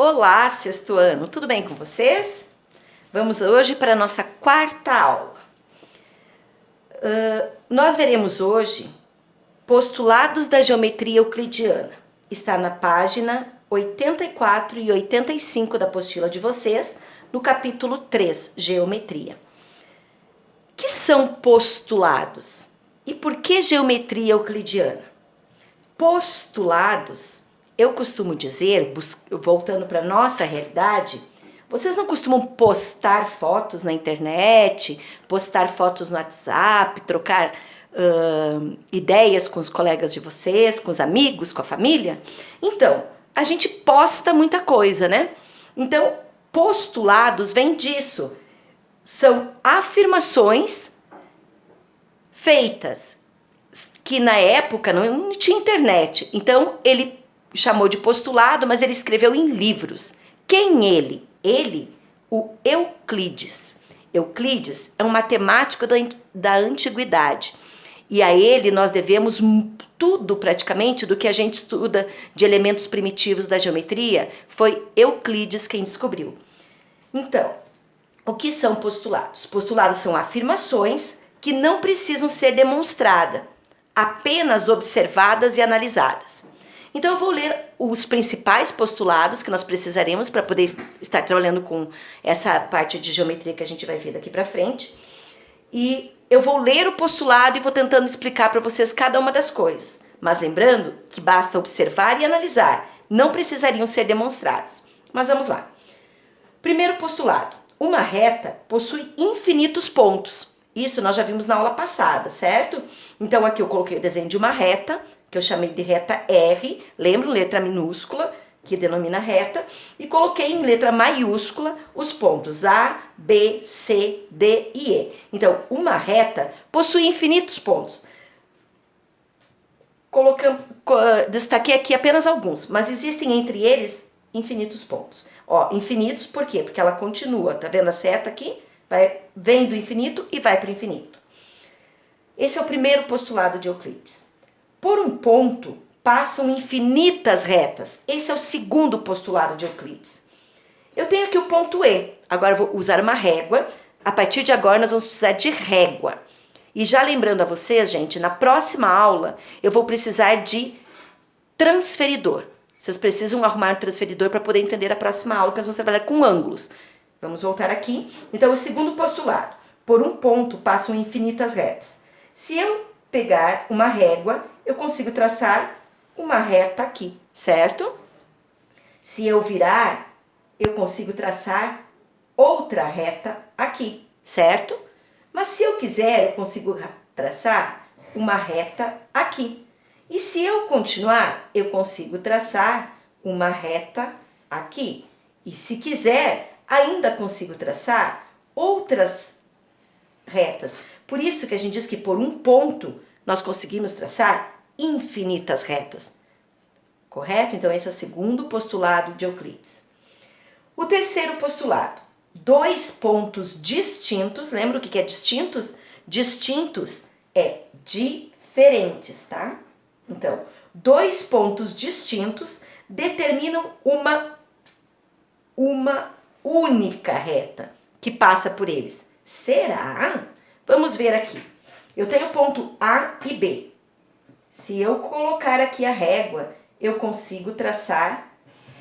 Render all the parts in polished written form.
Olá, sexto ano, tudo bem com vocês? Vamos hoje para a nossa quarta aula. Nós veremos hoje postulados da geometria euclidiana. Está na página 84 e 85 da apostila de vocês, no capítulo 3, Geometria. O que são postulados? E por que geometria euclidiana? Postulados, eu costumo dizer, voltando para a nossa realidade, vocês não costumam postar fotos na internet, postar fotos no WhatsApp, trocar ideias com os colegas de vocês, com os amigos, com a família? Então, a gente posta muita coisa, né? Então, postulados vem disso. São afirmações feitas que na época não tinha internet. Então, ele chamou de postulado, mas ele escreveu em livros. Quem ele? Ele, o Euclides. Euclides é um matemático da antiguidade. E a ele nós devemos tudo praticamente do que a gente estuda de elementos primitivos da geometria. Foi Euclides quem descobriu. Então, o que são postulados? Postulados são afirmações que não precisam ser demonstradas, apenas observadas e analisadas. Então eu vou ler os principais postulados que nós precisaremos para poder estar trabalhando com essa parte de geometria que a gente vai ver daqui para frente. E eu vou ler o postulado e vou tentando explicar para vocês cada uma das coisas. Mas lembrando que basta observar e analisar, não precisariam ser demonstrados. Mas vamos lá. Primeiro postulado. Uma reta possui infinitos pontos. Isso nós já vimos na aula passada, certo? Então aqui eu coloquei o desenho de uma reta, que eu chamei de reta R, lembram? Letra minúscula, que denomina reta, e coloquei em letra maiúscula os pontos A, B, C, D e E. Então, uma reta possui infinitos pontos. Destaquei aqui apenas alguns, mas existem entre eles infinitos pontos. Ó, infinitos por quê? Porque ela continua, tá vendo a seta aqui? Vem do infinito e vai para o infinito. Esse é o primeiro postulado de Euclides. Por um ponto passam infinitas retas. Esse é o segundo postulado de Euclides. Eu tenho aqui o ponto E. Agora eu vou usar uma régua. A partir de agora nós vamos precisar de régua. E já lembrando a vocês, gente, na próxima aula eu vou precisar de transferidor. Vocês precisam arrumar um transferidor para poder entender a próxima aula, que nós vamos trabalhar com ângulos. Vamos voltar aqui. Então, o segundo postulado. Por um ponto passam infinitas retas. Se eu pegar uma régua, eu consigo traçar uma reta aqui, certo? Se eu virar, eu consigo traçar outra reta aqui, certo? Mas se eu quiser, eu consigo traçar uma reta aqui. E se eu continuar, eu consigo traçar uma reta aqui. E se quiser, ainda consigo traçar outras retas. Por isso que a gente diz que por um ponto nós conseguimos traçar infinitas retas. Correto? Então esse é o segundo postulado de Euclides. O terceiro postulado. Dois pontos distintos. Lembra o que é distintos? Distintos é diferentes, tá? Então, dois pontos distintos determinam uma única reta que passa por eles. Será? Vamos ver aqui. Eu tenho ponto A e B. Se eu colocar aqui a régua, eu consigo traçar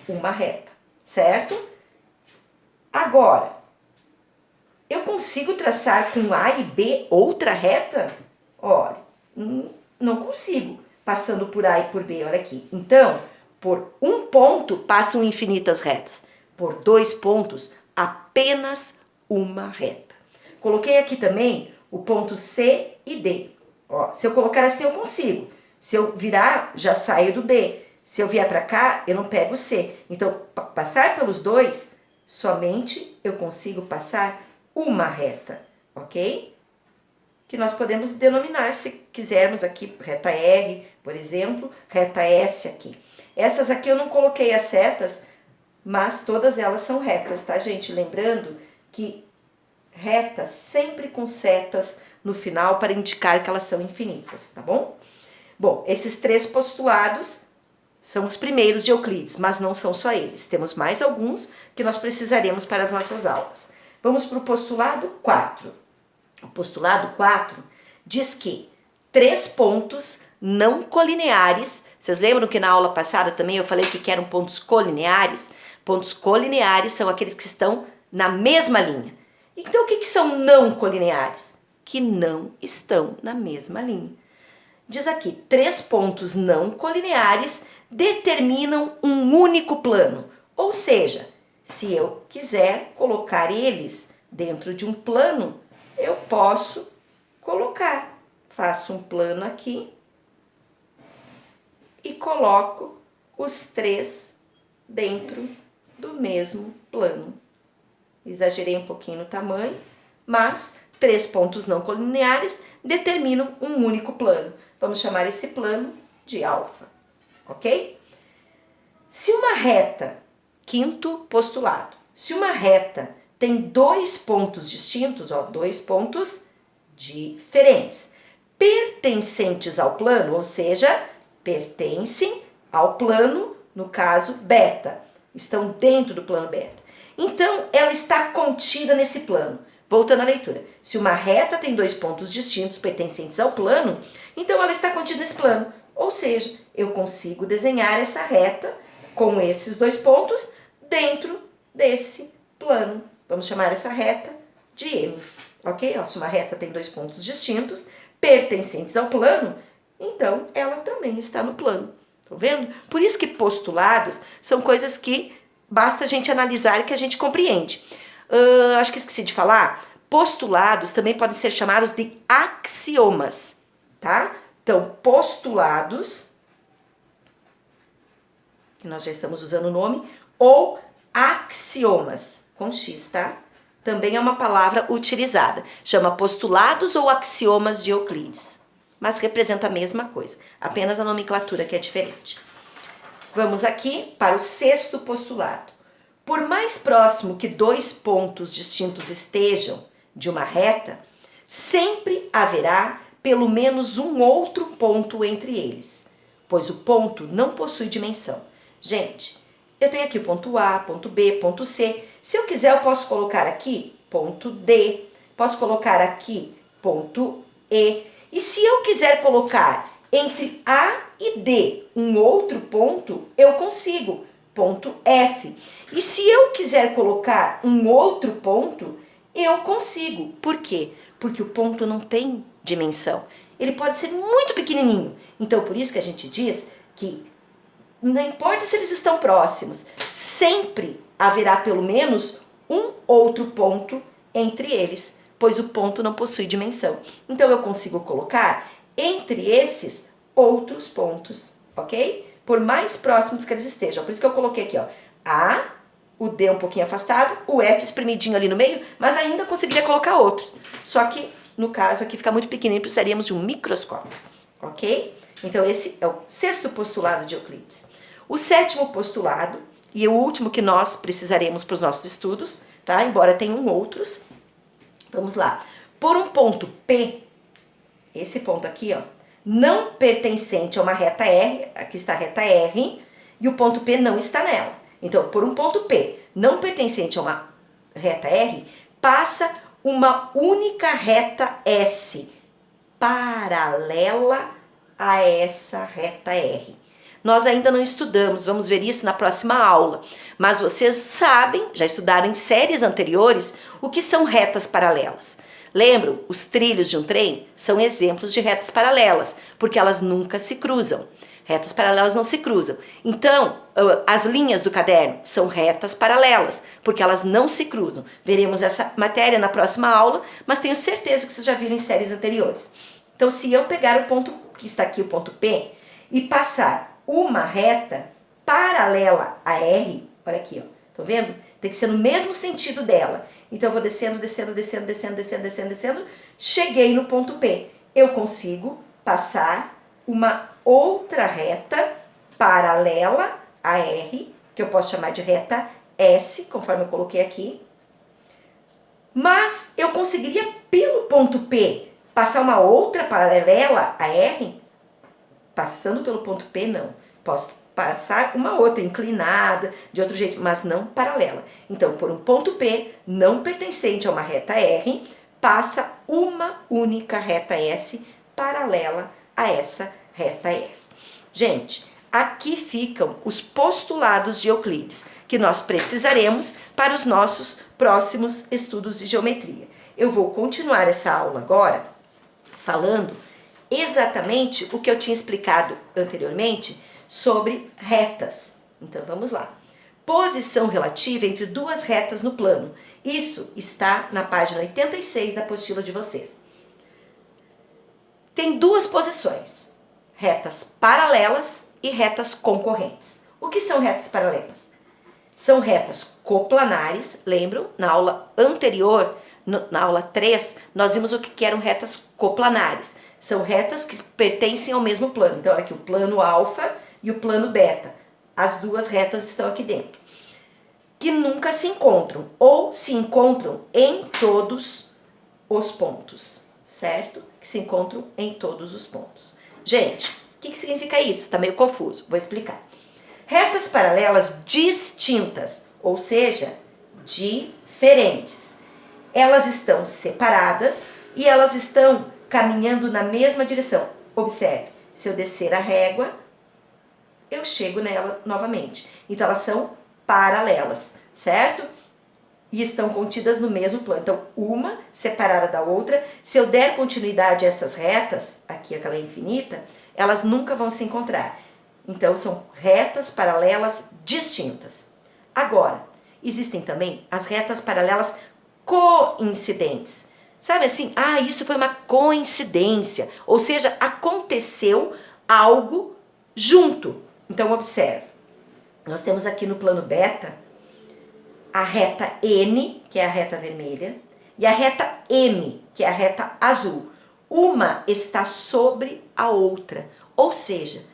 uma reta, certo? Agora, eu consigo traçar com A e B outra reta? Olha, não consigo, passando por A e por B, olha aqui. Então, por um ponto passam infinitas retas. Por dois pontos, apenas uma reta. Coloquei aqui também o ponto C e D. Ó, se eu colocar assim, eu consigo. Se eu virar, já saio do D. Se eu vier para cá, eu não pego o C. Então, passar pelos dois, somente eu consigo passar uma reta, ok? Que nós podemos denominar, se quisermos aqui, reta R, por exemplo, reta S aqui. Essas aqui eu não coloquei as setas, mas todas elas são retas, tá, gente? Lembrando que retas sempre com setas no final para indicar que elas são infinitas, tá bom? Bom, esses três postulados São os primeiros de Euclides, mas não são só eles. Temos mais alguns que nós precisaremos para as nossas aulas. Vamos para o postulado 4. O postulado 4 diz que 3 pontos não colineares, vocês lembram que na aula passada também eu falei que eram pontos colineares? Pontos colineares são aqueles que estão na mesma linha. Então, o que são não colineares? Que não estão na mesma linha. Diz aqui, 3 pontos não colineares determinam um único plano. Ou seja, se eu quiser colocar eles dentro de um plano, eu posso colocar. Faço um plano aqui e coloco os 3 dentro do mesmo plano. Exagerei um pouquinho no tamanho, mas 3 pontos não colineares determinam um único plano. Vamos chamar esse plano de alfa, ok? Se uma reta, quinto postulado, se uma reta tem 2 pontos distintos, 2 pontos diferentes, pertencentes ao plano, ou seja, pertencem ao plano, no caso, beta, estão dentro do plano beta. Então, ela está contida nesse plano. Voltando à leitura. Se uma reta tem 2 pontos distintos pertencentes ao plano, então ela está contida nesse plano. Ou seja, eu consigo desenhar essa reta com esses 2 pontos dentro desse plano. Vamos chamar essa reta de M. Ok? Se uma reta tem 2 pontos distintos pertencentes ao plano, então ela também está no plano. Estão vendo? Por isso que postulados são coisas que basta a gente analisar e que a gente compreende. Acho que esqueci de falar, postulados também podem ser chamados de axiomas, tá? Então, postulados, que nós já estamos usando o nome, ou axiomas, com X, tá? Também é uma palavra utilizada. Chama postulados ou axiomas de Euclides, mas representa a mesma coisa, apenas a nomenclatura que é diferente. Vamos aqui para o 6º postulado. Por mais próximo que 2 pontos distintos estejam de uma reta, sempre haverá pelo menos um outro ponto entre eles, pois o ponto não possui dimensão. Gente, eu tenho aqui o ponto A, ponto B, ponto C. Se eu quiser, eu posso colocar aqui ponto D, posso colocar aqui ponto E. E se eu quiser colocar entre A e D um outro ponto, eu consigo. Ponto F. E se eu quiser colocar um outro ponto, eu consigo. Por quê? Porque o ponto não tem dimensão. Ele pode ser muito pequenininho. Então, por isso que a gente diz que não importa se eles estão próximos, sempre haverá pelo menos um outro ponto entre eles, pois o ponto não possui dimensão. Então, eu consigo colocar entre esses outros pontos, ok? Por mais próximos que eles estejam. Por isso que eu coloquei aqui, A, o D um pouquinho afastado, o F espremidinho ali no meio, mas ainda conseguiria colocar outros. Só que, no caso aqui, fica muito pequenininho, precisaríamos de um microscópio, ok? Então, esse é o 6º postulado de Euclides. O 7º postulado, e o último que nós precisaremos para os nossos estudos, tá? Embora tenham outros. Vamos lá. Por um ponto P, esse ponto aqui, não pertencente a uma reta R, aqui está a reta R, e o ponto P não está nela. Então, por um ponto P não pertencente a uma reta R, passa uma única reta S, paralela a essa reta R. Nós ainda não estudamos, vamos ver isso na próxima aula, mas vocês sabem, já estudaram em séries anteriores, o que são retas paralelas. Lembram? Os trilhos de um trem são exemplos de retas paralelas, porque elas nunca se cruzam. Retas paralelas não se cruzam. Então, as linhas do caderno são retas paralelas, porque elas não se cruzam. Veremos essa matéria na próxima aula, mas tenho certeza que vocês já viram em séries anteriores. Então, se eu pegar o ponto que está aqui, o ponto P, e passar uma reta paralela a R, olha aqui, estão vendo? Tem que ser no mesmo sentido dela. Então, eu vou descendo, descendo, descendo, descendo, descendo, descendo, descendo. Cheguei no ponto P. Eu consigo passar uma outra reta paralela a R, que eu posso chamar de reta S, conforme eu coloquei aqui. Mas eu conseguiria, pelo ponto P, passar uma outra paralela a R? Passando pelo ponto P, não. Posso passar uma outra inclinada, de outro jeito, mas não paralela. Então, por um ponto P não pertencente a uma reta R, passa uma única reta S paralela a essa reta R. Gente, aqui ficam os postulados de Euclides, que nós precisaremos para os nossos próximos estudos de geometria. Eu vou continuar essa aula agora falando exatamente o que eu tinha explicado anteriormente sobre retas. Então vamos lá. Posição relativa entre duas retas no plano. Isso está na página 86 da apostila de vocês. Tem duas posições, retas paralelas e retas concorrentes. O que são retas paralelas? São retas coplanares, lembram? Na aula anterior, na aula 3, nós vimos o que eram retas coplanares. São retas que pertencem ao mesmo plano. Então, olha aqui, o plano alfa e o plano beta. As duas retas estão aqui dentro. Que nunca se encontram, ou se encontram em todos os pontos, certo? Que se encontram em todos os pontos. Gente, o que significa isso? Está meio confuso, vou explicar. Retas paralelas distintas, ou seja, diferentes. Elas estão separadas e elas estão caminhando na mesma direção. Observe, se eu descer a régua, eu chego nela novamente. Então, elas são paralelas, certo? E estão contidas no mesmo plano. Então, uma separada da outra. Se eu der continuidade a essas retas, aqui aquela é infinita, elas nunca vão se encontrar. Então, são retas paralelas distintas. Agora, existem também as retas paralelas coincidentes. Sabe assim? Ah, isso foi uma coincidência. Ou seja, aconteceu algo junto. Então, observe. Nós temos aqui no plano beta a reta N, que é a reta vermelha, e a reta M, que é a reta azul. Uma está sobre a outra. Ou seja,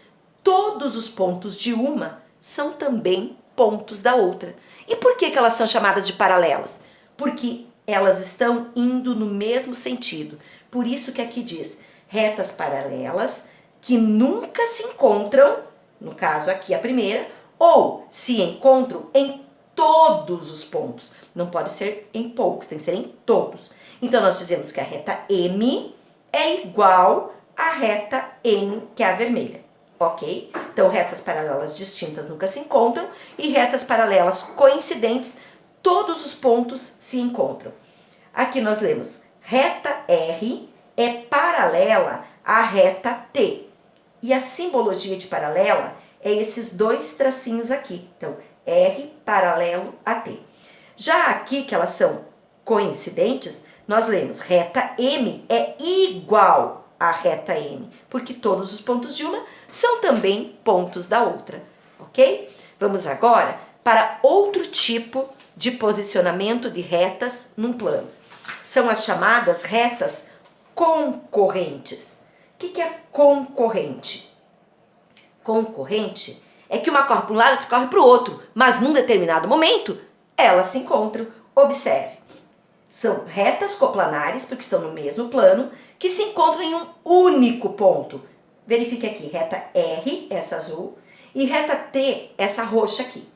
todos os pontos de uma são também pontos da outra. E por que elas são chamadas de paralelas? Porque elas estão indo no mesmo sentido. Por isso que aqui diz retas paralelas que nunca se encontram, no caso aqui a primeira, ou se encontram em todos os pontos. Não pode ser em poucos, tem que ser em todos. Então, nós dizemos que a reta M é igual à reta N, que é a vermelha. Ok? Então, retas paralelas distintas nunca se encontram e retas paralelas coincidentes, todos os pontos se encontram. Aqui nós lemos reta R é paralela à reta T. E a simbologia de paralela é esses dois tracinhos aqui. Então, R paralelo a T. Já aqui, que elas são coincidentes, nós lemos reta M é igual à reta N, porque todos os pontos de uma são também pontos da outra, ok? Vamos agora para outro tipo de posicionamento de retas num plano. São as chamadas retas concorrentes. O que é concorrente? Concorrente é que uma corre para um lado e outra corre para o outro, mas num determinado momento elas se encontram. Observe, são retas coplanares, porque estão no mesmo plano, que se encontram em um único ponto. Verifique aqui, reta R, essa azul, e reta T, essa roxa aqui.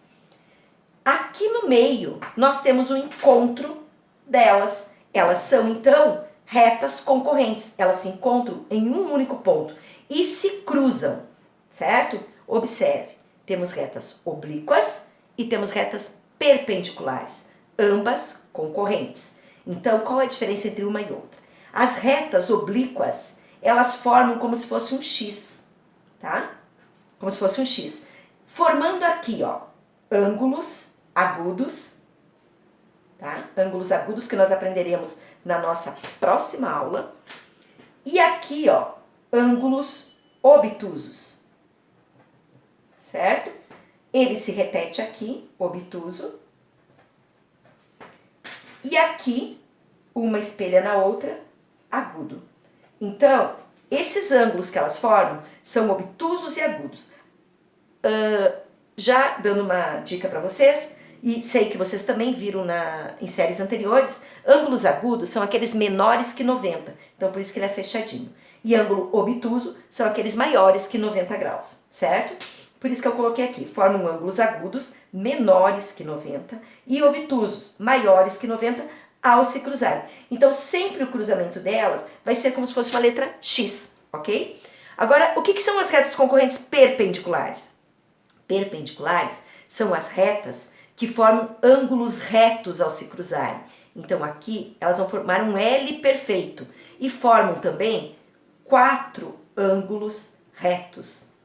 Aqui no meio nós temos o encontro delas. Elas são então retas concorrentes, elas se encontram em um único ponto e se cruzam, certo? Observe, temos retas oblíquas e temos retas perpendiculares, ambas concorrentes. Então, qual é a diferença entre uma e outra? As retas oblíquas, elas formam como se fosse um X, tá? Como se fosse um X. Formando aqui, ó, ângulos agudos, tá? Ângulos agudos que nós aprenderemos na nossa próxima aula. E aqui, ó, ângulos obtusos, certo? Ele se repete aqui, obtuso. E aqui, uma espelha na outra, agudo. Então, esses ângulos que elas formam são obtusos e agudos. Já dando uma dica para vocês, e sei que vocês também viram em séries anteriores, ângulos agudos são aqueles menores que 90, então por isso que ele é fechadinho. E ângulo obtuso são aqueles maiores que 90 graus, certo? Por isso que eu coloquei aqui, formam ângulos agudos menores que 90 e obtusos maiores que 90 ao se cruzarem. Então, sempre o cruzamento delas vai ser como se fosse uma letra X, ok? Agora, o que são as retas concorrentes perpendiculares? Perpendiculares são as retas que formam ângulos retos ao se cruzarem. Então, aqui elas vão formar um L perfeito e formam também 4 ângulos retos.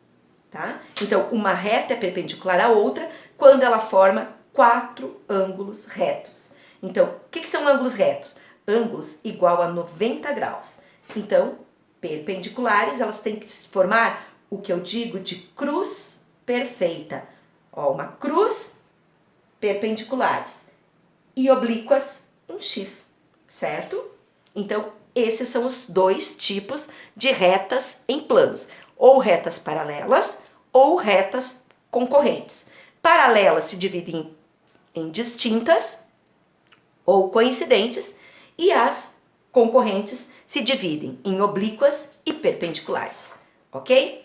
Tá? Então, uma reta é perpendicular à outra quando ela forma 4 ângulos retos. Então, o que são ângulos retos? Ângulos igual a 90 graus. Então, perpendiculares, elas têm que formar o que eu digo de cruz perfeita. Ó, uma cruz perpendiculares e oblíquas um X, certo? Então, esses são os 2 tipos de retas em planos. Ou retas paralelas ou retas concorrentes. Paralelas se dividem em distintas ou coincidentes e as concorrentes se dividem em oblíquas e perpendiculares, ok?